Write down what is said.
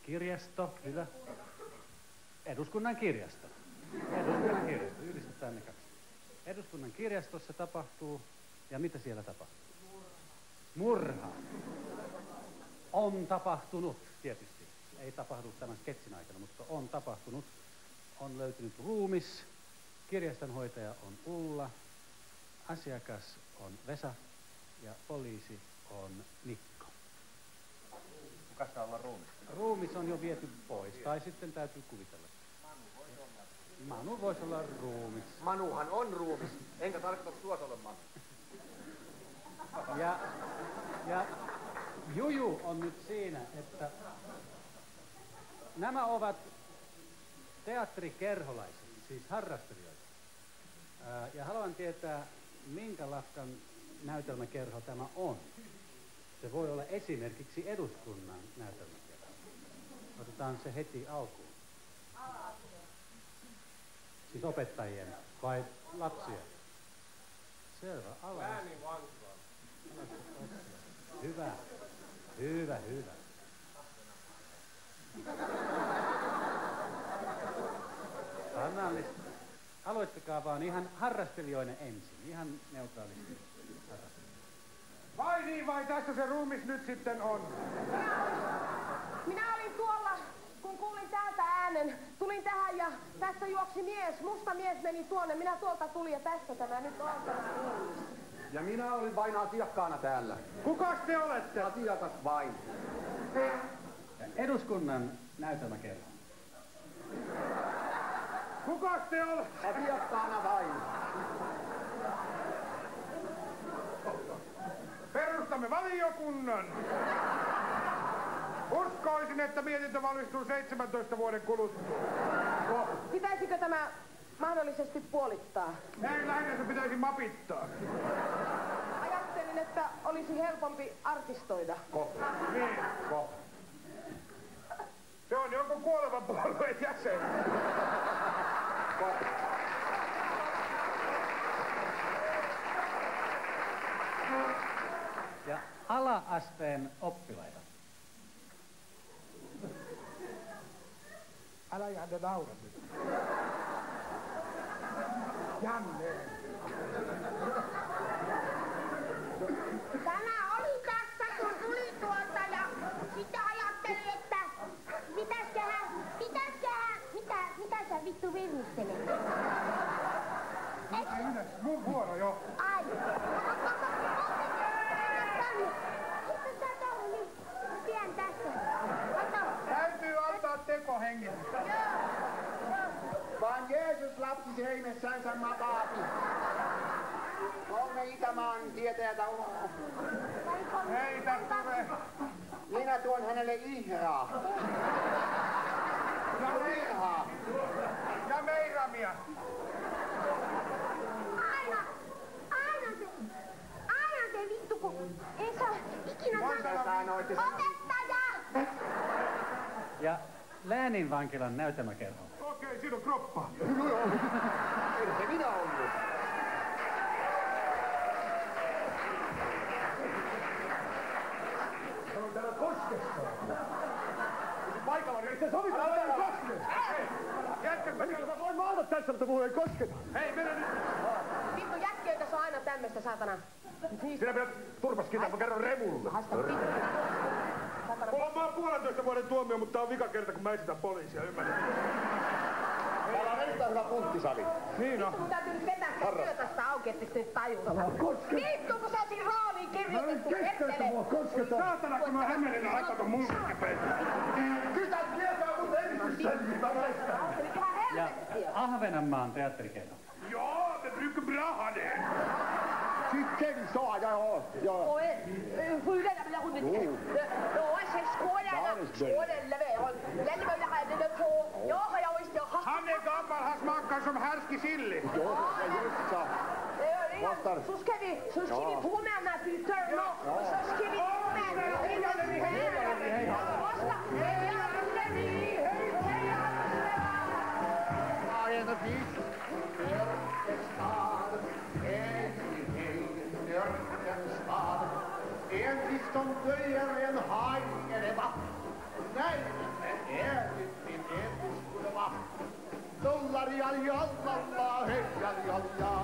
Kirjasto, hyvä. Eduskunnan kirjasto. Eduskunnan kirjasto, yhdistetään ne kaksi. Eduskunnan kirjastossa tapahtuu, ja mitä siellä tapahtuu? Murha. On tapahtunut, tietysti. Ei tapahdu tämän sketsin aikana, mutta on tapahtunut. On löytynyt ruumis. Kirjastonhoitaja on Ulla. Asiakas on Vesa. Ja poliisi on Mikko. Kuka saa olla ruumis? Ruumis on jo viety pois, tai sitten täytyy kuvitella. Manu voisi olla ruumis. Manuhan on ruumis, enkä tarkoita suotolle Manu. Ja juju on nyt siinä, että nämä ovat teatterikerholaiset, siis harrastelijoita. Ja haluan tietää, minkä lafkan näytelmäkerho tämä on. Se voi olla esimerkiksi eduskunnan näytelmäkerho. Otetaan se heti alkuun. Siis opettajien vai lapsia? Selvä, Läänin vankila. Hyvä, hyvä, hyvä. Annallista. Aloittakaa vaan ihan harrastelijoinen ensin, ihan neutraalisti. Vai niin, vai tässä se ruumis nyt sitten on? Minä olin tuolla, kun kuulin täältä äänen. Tulin tähän ja tässä juoksi mies. Musta mies meni tuonne. Minä tuolta tulin ja tässä tämä nyt on tämä ruumis. Ja minä olin vain asiakkaana täällä. Kukas te olette? Asiakas vain. Eduskunnan näytelmäkerho. Kukas te olette? Asiakkaana vain. Perustamme valiokunnan. Uskoisin, että mietintö valmistuu 17 vuoden kuluttua. Pitäisikö tämä mahdollisesti puolittaa? Ei, lähinnä se pitäisi mapittaa. Ajattelin, että olisi helpompi arkistoida. Niin. Se on jonkun kuolevan puolueen jäsen. Ja ala-asteen oppilaita. Älä Janne naura nyt. Janne. Tämä oli tässä, kun tuli tuolta ja sitten ajattelin, että mitä sä vittu virnistelet? Ai minä, mun vuoro jo. Ai. Sitten sä tuohon niin, pidän tässä. Kato. Täytyy antaa tekohengitystä. Vaan Jeesus lapsi heimessänsä makaati. Kolme Itämaan tietäjätä on. Heitä tule. Minä tuon hänelle ihraa. Ihraa. Ja meiramia. Aina se vittu, kun ei saa ikinä sanoa. Opettaja! Ja Läänin vankilan näytelmäkerho. Okei, siinä on kroppa. Ei se minä ollut. Se on täällä koskessa. Paikalla niin se sovitaan täällä koskessa. Hei, jätkät, mä voin maata tässä, mutta mulla ei kosketa. Hei, mennä nyt. Vittu jätkiöitä se on aina tämmöstä, saatana. Sinä pidät turpaskittaa, mä kerron remulle. Hasta vittu. Mulla on vaan 1,5 vuoden tuomio, mutta tää on vika kerta, kun mä esitän poliisia, ymmärrät? Täällä on erittäin hyvä punttisali. Niin on. Mun täytyy nyt vetää sitä työtästä auki, ettekö te nyt tajuta. Vittu, kun sä oot siinä raamiin kirjoitettu, ettele. Saatana, kun mä hämmenenä hakaton mulkkipeitä. Mitä tietää mun edistysselvitä näistä? Ja Ahvenanmaan teatterikerho. Joo, det brukar bra det. Sitten saa, joo. Rydderne bliver rundet. Jo, jeg selv skålerne ved hold. Landemølle har jeg det der på. Jo, har jeg vist det. Han är gammal, han smakar som härski silli. Joo, just så. Vastar. Så skal vi på med den her bytøren nå. Så skal vi på med den her. En och fint. En fisk som döjer, en haj eller vatten. Nej, kaljaa.